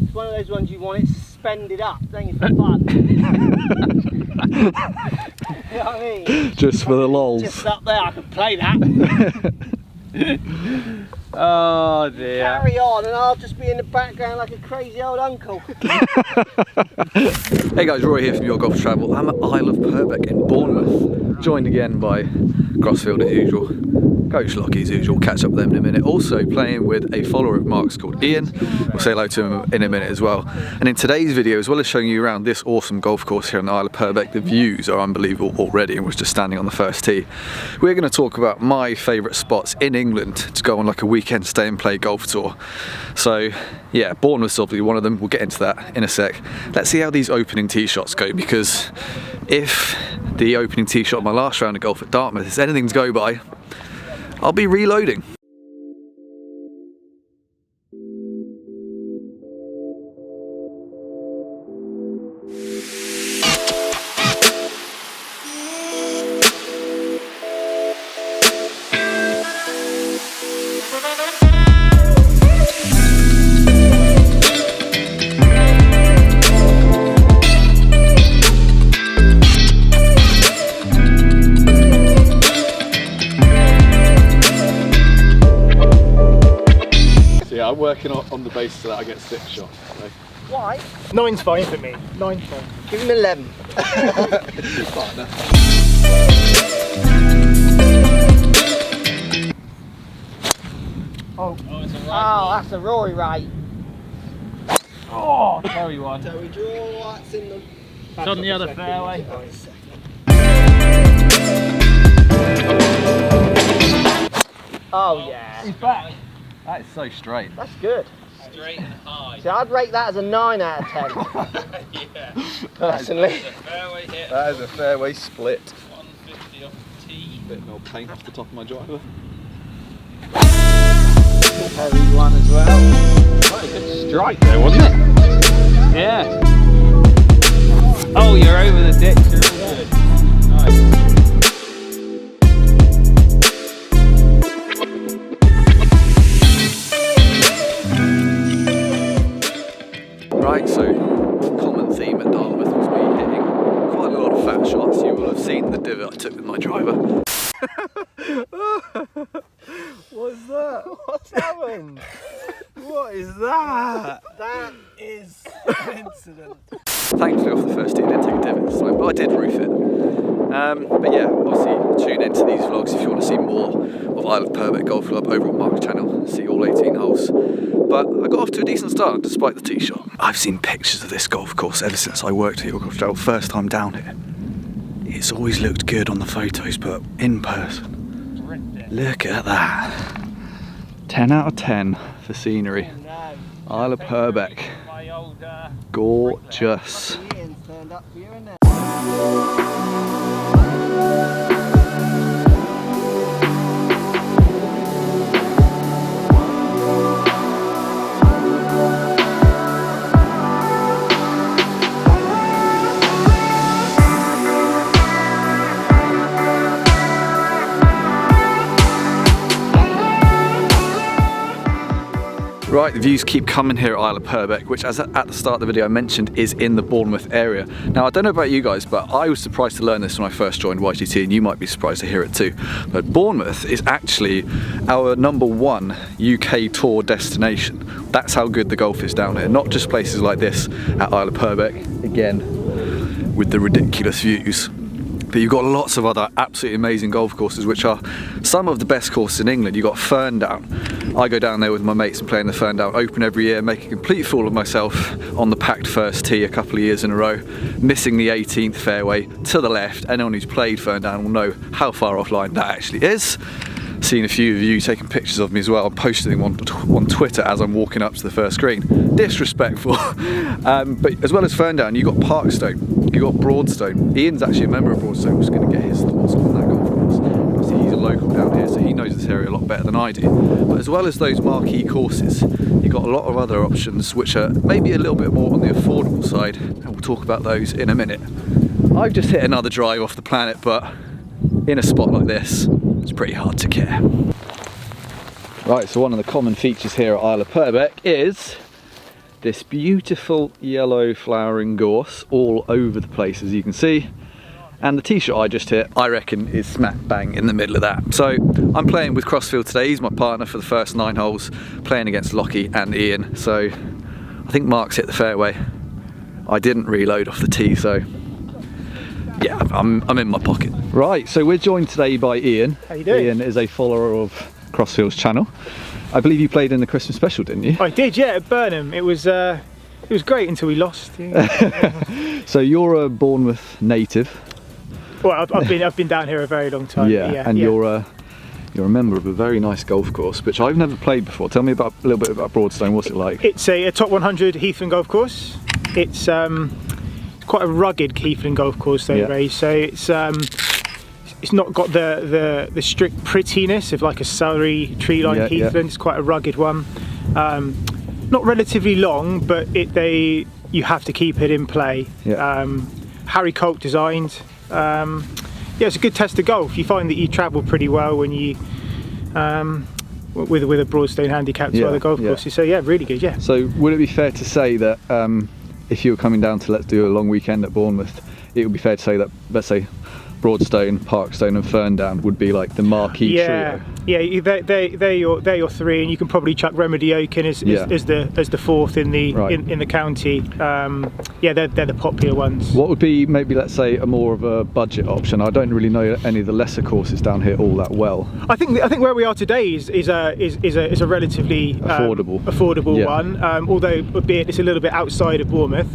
It's one of those ones you want it suspended up, don't you, for fun? You know what I mean? Just for the lols. Just up there, I could play that. Oh dear. Carry on and I'll just be in the background like a crazy old uncle. Hey guys, Rory here from Your Golf Travel. I'm at Isle of Purbeck in Bournemouth, joined again by Crossfield as usual, Coach Lockey as usual. Catch up with them in a minute. Also playing with a follower of Mark's called Ian. We'll say hello to him in a minute as well. And in today's video, as well as showing you around this awesome golf course here on the Isle of Purbeck, the views are unbelievable already, and we're just standing on the first tee. We're going to talk about my favourite spots in England to go on like a weekend stay and play golf tour. So yeah, Bournemouth's obviously one of them. We'll get into that in a sec. Let's see how these opening tee shots go, because if the opening tee shot of my last round of golf at Dartmouth is anything to go by, I'll be reloading. I'm working on the basis that I get 6 shots. So. Why? 9's fine for me. 9's fine. Give him 11. Partner. Oh, that's a Rory right. Oh, Terry one. So we draw, that's in the... It's on the other fairway. Oh yeah. He's back. That is so straight. That's good. Straight and high. See, I'd rate that as a 9 out of 10. Yeah. Personally. That's a fairway hit. That is a fairway split. 150 off the tee. Bit more paint off the top of my driver. Heavy one as well. Quite a good strike there, wasn't it? Yeah. Oh, you're over the ditch. You're all good. Nice. Right, so common theme at Dartmouth was me hitting quite a lot of fat shots. You will have seen the divot I took with my driver. What's that? What's happened? What is that? That is an incident. Thankfully off the first tee I didn't take a divot this time, but I did roof it. But yeah, obviously tune into these vlogs if you want to see more of Isle of Purbeck Golf Club over on Mark's channel. See all 18 holes. But I got off to a decent start despite the tee shot. I've seen pictures of this golf course ever since I worked at Your Golf Travel first time down here. It's always looked good on the photos, but in person, look at that. 10 out of 10 for scenery. Isle of Purbeck. Gorgeous. Ian's turned up for you, isn't it? Right, the views keep coming here at Isle of Purbeck, which as at the start of the video I mentioned is in the Bournemouth area. Now I don't know about you guys, but I was surprised to learn this when I first joined YGT, and you might be surprised to hear it too. But Bournemouth is actually our #1 UK tour destination. That's how good the golf is down here. Not just places like this at Isle of Purbeck, again, with the ridiculous views. But you've got lots of other absolutely amazing golf courses, which are some of the best courses in England. You've got Ferndown. I go down there with my mates and play in the Ferndown Open every year, make a complete fool of myself on the packed first tee a couple of years in a row, missing the 18th fairway to the left. Anyone who's played Ferndown will know how far offline that actually is. Seen a few of you taking pictures of me as well. I'm posting them on Twitter as I'm walking up to the first green. Disrespectful. But as well as Ferndown, you've got Parkstone, you've got Broadstone. Ian's actually a member of Broadstone. We're just going to get his thoughts on that golf course. Obviously he's a local down here, so he knows this area a lot better than I do. But as well as those marquee courses, you've got a lot of other options which are maybe a little bit more on the affordable side, and we'll talk about those in a minute. I've just hit another drive off the planet, but in a spot like this, it's pretty hard to care. Right, so one of the common features here at Isle of Purbeck is this beautiful yellow flowering gorse all over the place, as you can see. And the tee shot I just hit, I reckon, is smack bang in the middle of that. So I'm playing with Crossfield today. He's my partner for the first 9 holes, playing against Lockey and Ian. So I think Mark's hit the fairway. I didn't reload off the tee, so yeah, I'm in my pocket. Right, so we're joined today by Ian. How you doing? Ian is a follower of Crossfield's channel. I believe you played in the Christmas special, didn't you? I did, yeah, at Burnham. It was great until we lost. Yeah. So you're a Bournemouth native. Well, I've been down here a very long time. Yeah, and you're a member of a very nice golf course, which I've never played before. Tell me a little bit about Broadstone. What's it like? It's a top 100 Heathland golf course. It's quite a rugged Heathland golf course, though, Ray. So it's not got the strict prettiness of like a Surrey tree-lined Heathland. Yeah. It's quite a rugged one. Not relatively long, but you have to keep it in play. Yeah. Harry Colt designed. Yeah, it's a good test of golf. You find that you travel pretty well when you with a Broadstone handicap to other golf courses. So yeah, really good. Yeah. So would it be fair to say that if you were coming down to let's do a long weekend at Bournemouth, it would be fair to say that, let's say, Broadstone, Parkstone and Ferndown would be like the marquee trio? Yeah, they're your three, and you can probably chuck Remedy Oak in as the fourth in the county. Yeah, they're the popular ones. What would be maybe, let's say, a more of a budget option? I don't really know any of the lesser courses down here all that well. I think where we are today is a relatively affordable one. Although albeit it's a little bit outside of Bournemouth.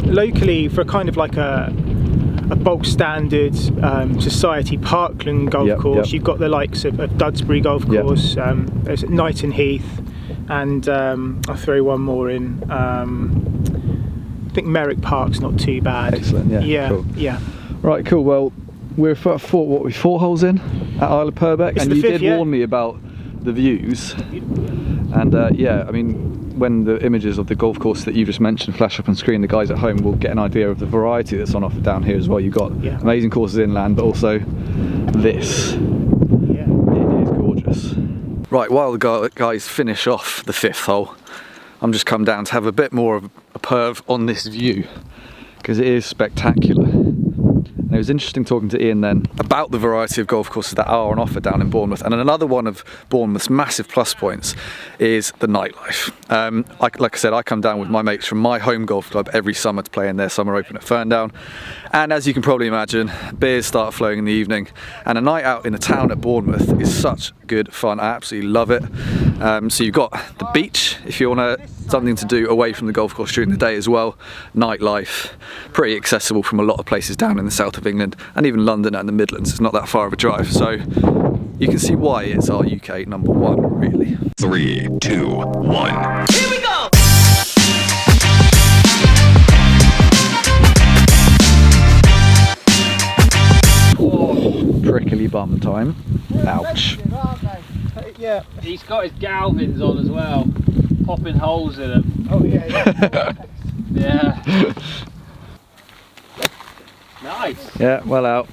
Locally, for kind of like a bulk standard Society Parkland golf course. You've got the likes of Dudsbury Golf Course, there's Knighton Heath, and I'll throw one more in. I think Merrick Park's not too bad. Excellent, Cool. Right, cool. Well, we're at 4 holes in at Isle of Purbeck, and you did warn me about the views. And yeah, I mean, when the images of the golf course that you just mentioned flash up on screen, the guys at home will get an idea of the variety that's on offer down here as well. You've got amazing courses inland, but also this. Yeah. It is gorgeous. Right, while the guys finish off the 5th hole, I'm just come down to have a bit more of a perv on this view, because it is spectacular. And it was interesting talking to Ian then about the variety of golf courses that are on offer down in Bournemouth. And another one of Bournemouth's massive plus points is the nightlife. Like I said, I come down with my mates from my home golf club every summer to play in their summer open at Ferndown. And as you can probably imagine, beers start flowing in the evening. And a night out in the town at Bournemouth is such good fun. I absolutely love it. So you've got the beach, if you want something to do away from the golf course during the day as well. Nightlife, pretty accessible from a lot of places down in the south of England, and even London and the Midlands. It's not that far of a drive, so you can see why it's our UK #1, really. 3, 2, 1. Here we go! Prickly bum time. Ouch. Yeah. He's got his Galvins on as well, popping holes in them. Oh yeah. Yeah. Nice. Yeah, well out.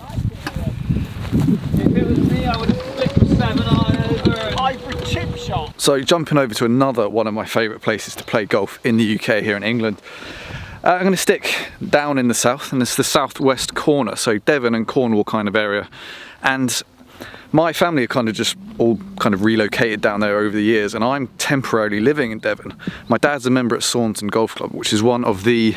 If it was me, I would have flicked a 7-iron over and Hybrid chip shot. So jumping over to another one of my favourite places to play golf in the UK here in England. I'm going to stick down in the south, and it's the southwest corner, so Devon and Cornwall kind of area. And my family are kind of just all kind of relocated down there over the years, and I'm temporarily living in Devon. My dad's a member at Solent Golf Club, which is one of the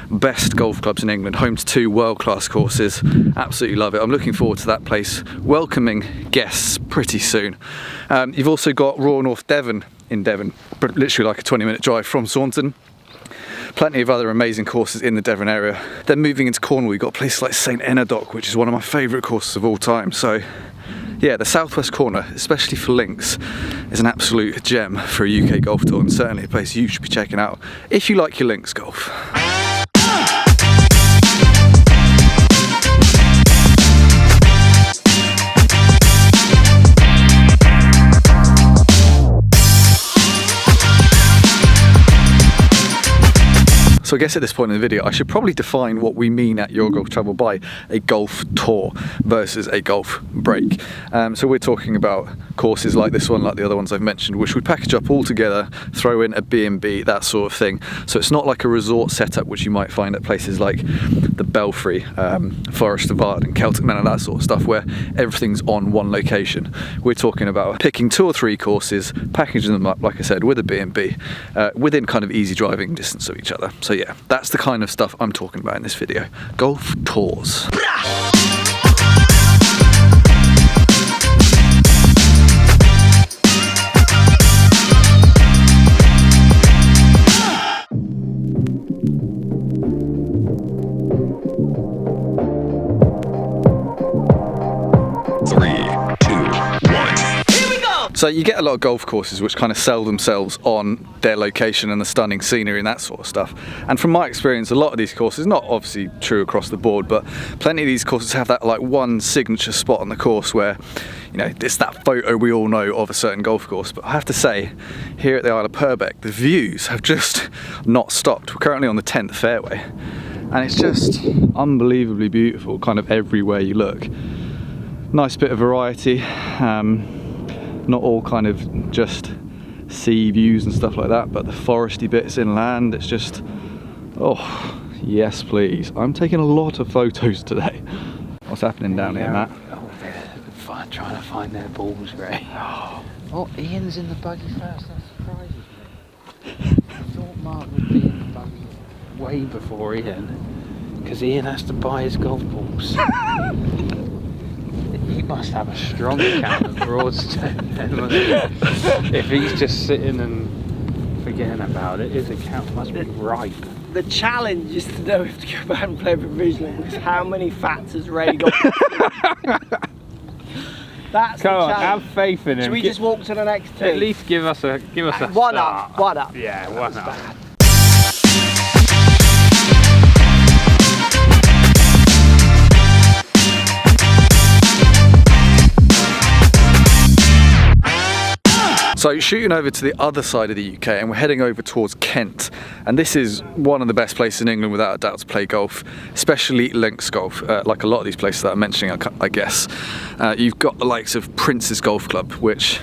best golf clubs in England, home to 2 world-class courses. Absolutely love it. I'm looking forward to that place welcoming guests pretty soon. You've also got Royal North Devon in Devon, but literally like a 20-minute drive from Saunton. Plenty of other amazing courses in the Devon area. Then moving into Cornwall, you've got places like St Enid, which is one of my favourite courses of all time. So yeah, the southwest corner, especially for links, is an absolute gem for a UK golf tour, and certainly a place you should be checking out if you like your links golf. So I guess at this point in the video I should probably define what we mean at Your Golf Travel by a golf tour versus a golf break. So we're talking about courses like this one, like the other ones I've mentioned, which we package up all together, throw in a B&B, that sort of thing. So it's not like a resort setup which you might find at places like the Belfry, Forest of Arden, Celtic Manor, that sort of stuff, where everything's on one location. We're talking about picking 2 or 3 courses, packaging them up, like I said, with a B&B, within kind of easy driving distance of each other. So yeah, that's the kind of stuff I'm talking about in this video. Golf tours. So you get a lot of golf courses which kind of sell themselves on their location and the stunning scenery and that sort of stuff. And from my experience, a lot of these courses, not obviously true across the board, but plenty of these courses have that like one signature spot on the course where, you know, it's that photo we all know of a certain golf course. But I have to say, here at the Isle of Purbeck, the views have just not stopped. We're currently on the 10th fairway, and it's just unbelievably beautiful, kind of everywhere you look. Nice bit of variety. Not all kind of just sea views and stuff like that, but the foresty bits inland, it's just, oh, yes please. I'm taking a lot of photos today. What's happening down here, Matt? Oh, they're trying to find their balls, Ray. Oh, Ian's in the buggy first, that surprises me. I thought Mark would be in the buggy way before Ian, because Ian has to buy his golf balls. He must have a strong account of Broadstone then, mustn't he? If he's just sitting and forgetting about it, his account must be ripe. The challenge is to know if to go back and play provisional, because how many fats has Ray got? That's Come the on, challenge. have faith in him. Should we just walk to the next tee? At least give us a one start. up, one up. Yeah, one up. Bad. So shooting over to the other side of the UK, and we're heading over towards Kent, and this is one of the best places in England without a doubt to play golf, especially links golf, like a lot of these places that I'm mentioning, I guess. You've got the likes of Prince's Golf Club, which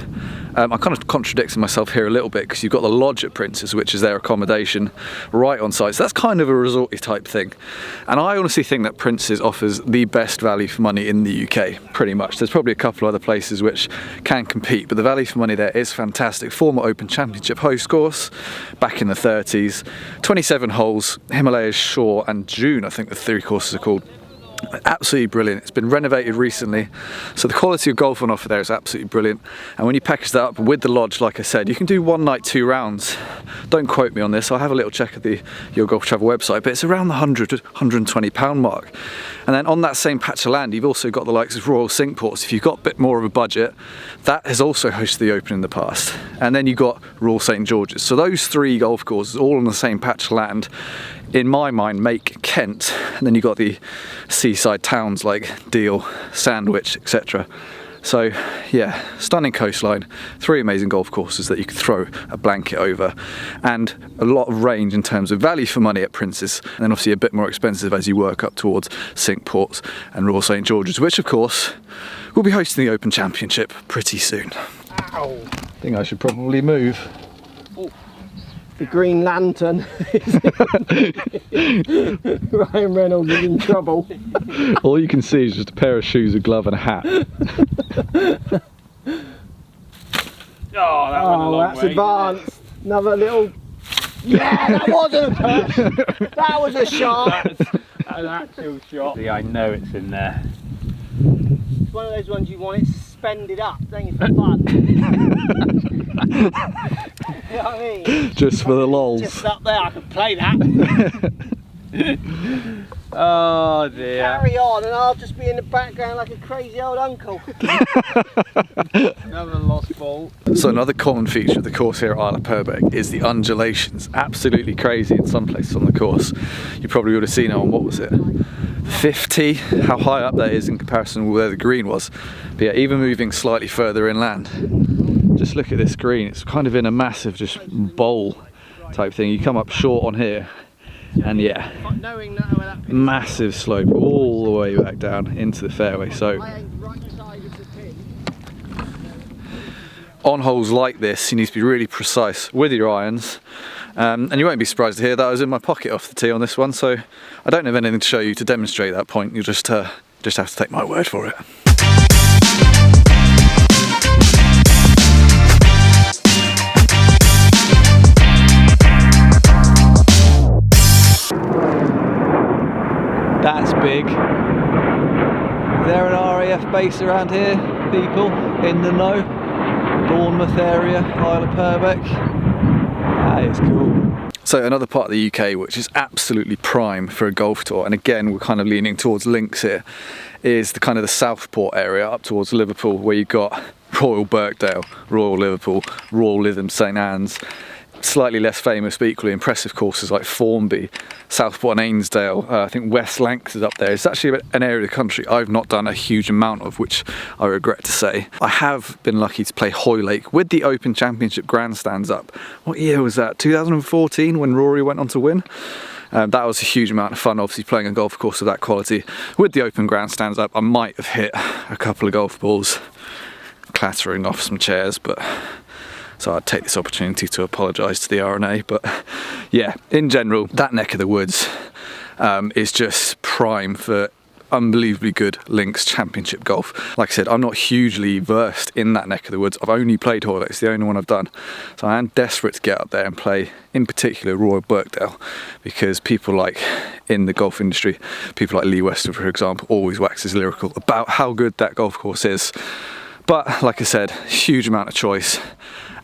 I'm kind of contradicting myself here a little bit, because you've got the lodge at Prince's, which is their accommodation right on site. So that's kind of a resorty type thing. And I honestly think that Prince's offers the best value for money in the UK, pretty much. There's probably a couple other places which can compete, but the value for money there is fantastic. Former Open Championship host course, back in the 30s. 27 holes, Himalayas, Shore and June, I think the 3 courses are called. Absolutely brilliant. It's been renovated recently, so the quality of golf on offer there is absolutely brilliant. And when you package that up with the lodge, like I said, you can do 1 night 2 rounds. Don't quote me on this, I'll have a little check at the Your Golf Travel website, but it's around the £100–120 mark. And then on that same patch of land, you've also got the likes of Royal Cinque Ports. If you've got a bit more of a budget, that has also hosted the Open in the past. And then you've got Royal St George's. So those 3 golf courses, all on the same patch of land, in my mind make Kent. And then you've got the seaside towns like Deal, Sandwich, etc. So yeah, stunning coastline, 3 amazing golf courses that you could throw a blanket over, and a lot of range in terms of value for money at Prince's, and then obviously a bit more expensive as you work up towards Cinque Ports and Royal St George's, which of course will be hosting the Open Championship pretty soon. Ow. I think I should probably move. The Green Lantern. Ryan Reynolds is in trouble. All you can see is just a pair of shoes, a glove and a hat. Oh, that went a long that's way. advanced. Another little... Yeah, that wasn't a push. That was a shot. That's an actual shot. See, I know it's in there. It's one of those ones you want it suspended up, don't you, for fun. You know what I mean? Just for the lols. Just up there, I could play that. Oh dear. Carry on and I'll just be in the background like a crazy old uncle. Another lost ball. So another common feature of the course here at Isle of Purbeck is the undulations. Absolutely crazy in some places on the course. You probably would have seen it on, what was it, 50, how high up that is in comparison with where the green was. But yeah, even moving slightly further inland, just look at this green. It's kind of in a massive just bowl type thing. You come up short on here And yeah, But knowing that where that pin is, massive slope all the way back down into the fairway. So I aimed right side of the pin. on holes like this, you need to be really precise with your irons. And you won't be surprised to hear that I was in my pocket off the tee on this one, so I don't have anything to show you to demonstrate that point. You'll just have to take my word for it. That's big. Is there an RAF base around here, people in the know? Bournemouth area, Isle of Purbeck. That is cool. So another part of the UK which is absolutely prime for a golf tour, and again we're kind of leaning towards links here, is the kind of the Southport area up towards Liverpool, where you've got Royal Birkdale, Royal Liverpool, Royal Lytham St Anne's, slightly less famous but equally impressive courses like Formby, Southport and Ainsdale. I think West Lancs is up there. It's actually an area of the country I've not done a huge amount of, which I regret to say. I have been lucky to play Hoylake with the Open Championship grandstands up. What year was that? 2014, when Rory went on to win? That was a huge amount of fun, obviously playing a golf course of that quality. With the Open grandstands up, I might have hit a couple of golf balls clattering off some chairs, but so I'd take this opportunity to apologise to the R&A. But yeah, in general, that neck of the woods is just prime for unbelievably good links championship golf. Like I said, I'm not hugely versed in that neck of the woods. I've only played Hoylake, it's the only one I've done. So I am desperate to get up there and play, in particular, Royal Birkdale, because people like, in the golf industry, people like Lee Wester, for example, always waxes lyrical about how good that golf course is. But like I said, huge amount of choice.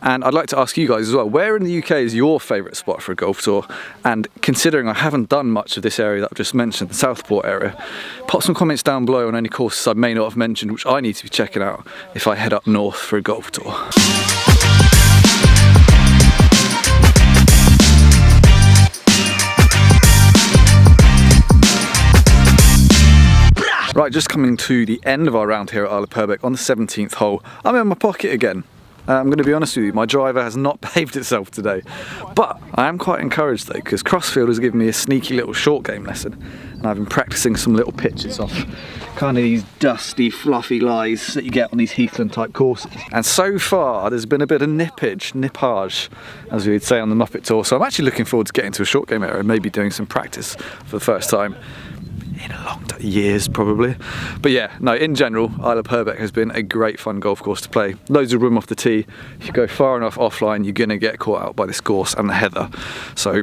And I'd like to ask you guys as well, where in the UK is your favourite spot for a golf tour? And considering I haven't done much of this area that I've just mentioned, the Southport area, pop some comments down below on any courses I may not have mentioned, which I need to be checking out if I head up north for a golf tour. Right, just coming to the end of our round here at Isle of Purbeck on the 17th hole. I'm in my pocket again. I'm going to be honest with you, my driver has not behaved itself today. But I am quite encouraged though, because Crossfield has given me a sneaky little short game lesson. And I've been practicing some little pitches off kind of these dusty, fluffy lies that you get on these heathland type courses. And so far, there's been a bit of nippage, as we would say on the Muppet Tour. So I'm actually looking forward to getting to a short game area and maybe doing some practice for the first time in a long time, years probably. But yeah, no, in general, Isle of Purbeck has been a great fun golf course to play. Loads of room off the tee. If you go far enough offline, you're gonna get caught out by this gorse and the heather. So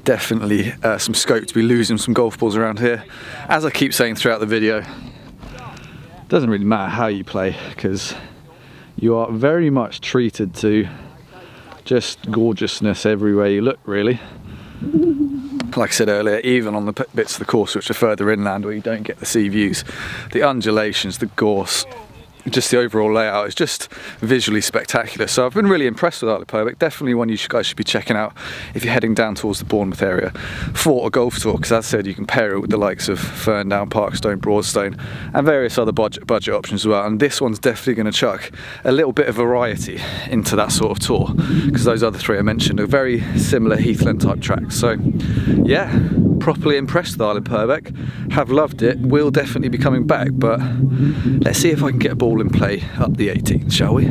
definitely some scope to be losing some golf balls around here. As I keep saying throughout the video, it doesn't really matter how you play, because you are very much treated to just gorgeousness everywhere you look, really. Like I said earlier, even on the bits of the course which are further inland where you don't get the sea views, the undulations, the gorse, just the overall layout is just visually spectacular. So I've been really impressed with Isle of Purbeck. Definitely one you guys should be checking out if you're heading down towards the Bournemouth area for a golf tour, because as I said, you can pair it with the likes of Ferndown, Parkstone, Broadstone and various other budget options as well. And this one's definitely going to chuck a little bit of variety into that sort of tour, because those other three I mentioned are very similar heathland type tracks. So yeah, properly impressed with Isle of Purbeck. Have loved it, will definitely be coming back, but let's see if I can get a ball in play up the 18th, shall we?